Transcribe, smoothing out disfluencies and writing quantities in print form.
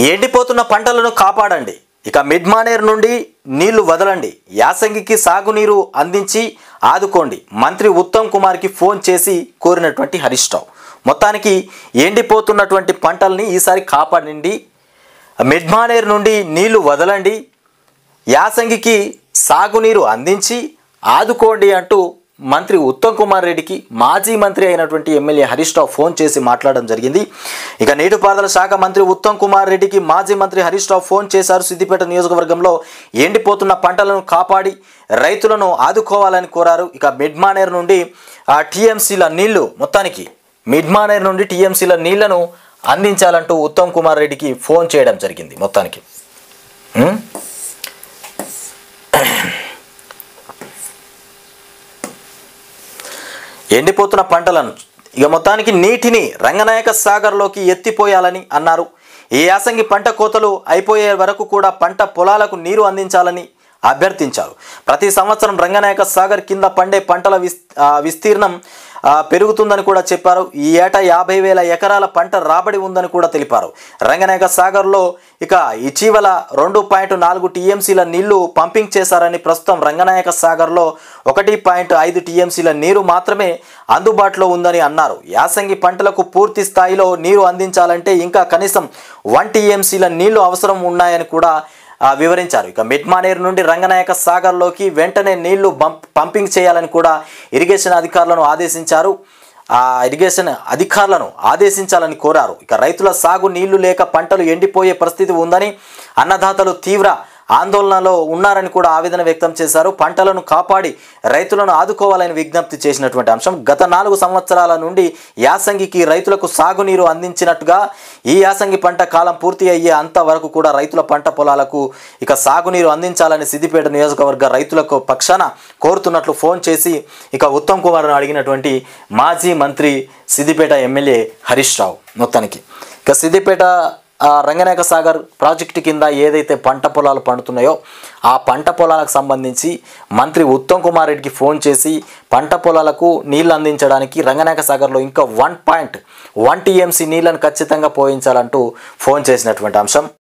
ఎండిపోతున్న పంటలను కాపాడండి. ఇక మిడ్మానేర్ నుండి నీళ్లు వదలండి. యాసంగికి సాగునీరు అందించి ఆదుకోండి. మంత్రి ఉత్తమ్ కుమార్కి ఫోన్ చేసి కోరినటువంటి హరీష్ రావు. మొత్తానికి ఎండిపోతున్నటువంటి పంటల్ని ఈసారి కాపాడండి. మిడ్మానేర్ నుండి నీళ్లు వదలండి. యాసంగికి సాగునీరు అందించి ఆదుకోండి అంటూ మంత్రి ఉత్తమ్ కుమార్ రెడ్డికి మాజీ మంత్రి అయినటువంటి ఎమ్మెల్యే హరీష్ రావు ఫోన్ చేసి మాట్లాడడం జరిగింది. ఇక నీటిపారుదల శాఖ మంత్రి ఉత్తమ్ కుమార్ రెడ్డికి మాజీ మంత్రి హరీష్ రావు ఫోన్ చేశారు. సిద్దిపేట నియోజకవర్గంలో ఎండిపోతున్న పంటలను కాపాడి రైతులను ఆదుకోవాలని కోరారు. ఇక మిడ్మానేర్ నుండి టీఎంసీల నీళ్లు మొత్తానికి మిడ్మానేర్ నుండి టీఎంసీల నీళ్లను అందించాలంటూ ఉత్తమ్ కుమార్ రెడ్డికి ఫోన్ చేయడం జరిగింది. మొత్తానికి ఎండిపోతున్న పంటలను ఇక మొత్తానికి నీటిని రంగనాయక సాగర్లోకి ఎత్తిపోయాలని అన్నారు. ఈ యాసంగి పంట కోతలు అయిపోయే వరకు కూడా పంట పొలాలకు నీరు అందించాలని అభ్యర్థించారు. ప్రతి సంవత్సరం రంగనాయక సాగర్ కింద పండే పంటల విస్తీర్ణం పెరుగుతుందని కూడా చెప్పారు. ఈ ఏటా 50,000 ఎకరాల పంట రాబడి ఉందని కూడా తెలిపారు. రంగనాయక సాగర్లో ఇక ఇటీవల 2.4 టీఎంసీల నీళ్లు పంపింగ్ చేశారని, ప్రస్తుతం రంగనాయక సాగర్లో 1.5 టీఎంసీల నీరు మాత్రమే అందుబాటులో ఉందని అన్నారు. యాసంగి పంటలకు పూర్తి స్థాయిలో నీరు అందించాలంటే ఇంకా కనీసం 1 టీఎంసీల నీళ్లు అవసరం ఉన్నాయని కూడా వివరించారు. ఇక మిడ్మానేర్ నుండి రంగనాయక సాగర్లోకి వెంటనే నీళ్లు పంపింగ్ చేయాలని కూడా ఇరిగేషన్ అధికారులను ఆదేశించాలని కోరారు. ఇక రైతుల సాగు నీళ్లు లేక పంటలు ఎండిపోయే పరిస్థితి ఉందని, అన్నదాతలు తీవ్ర ఆందోళనలో ఉన్నారని కూడా ఆవేదన వ్యక్తం చేశారు. పంటలను కాపాడి రైతులను ఆదుకోవాలని విజ్ఞప్తి చేసినటువంటి అంశం. గత 4 సంవత్సరాల నుండి యాసంగికి రైతులకు సాగునీరు అందించినట్టుగా ఈ యాసంగి పంట కాలం పూర్తి అయ్యే అంతవరకు కూడా రైతుల పంట పొలాలకు ఇక సాగునీరు అందించాలని సిద్దిపేట నియోజకవర్గ రైతులకు పక్షాన కోరుతున్నట్లు ఫోన్ చేసి ఇక ఉత్తమ్ కుమార్ను అడిగినటువంటి మాజీ మంత్రి సిద్దిపేట ఎమ్మెల్యే హరీష్ రావు. మొత్తానికి ఇక సిద్దిపేట రంగనాయక సాగర్ ప్రాజెక్టు కింద ఏదైతే పంట పొలాలు పండుతున్నాయో ఆ పంట పొలాలకు సంబంధించి మంత్రి ఉత్తమ్ కుమార్ రెడ్డికి ఫోన్ చేసి పంట పొలాలకు నీళ్లు అందించడానికి రంగనాయక సాగర్లో ఇంకా 1.1 టీఎంసీ నీళ్లను ఖచ్చితంగా పోయించాలంటూ ఫోన్ చేసినటువంటి అంశం.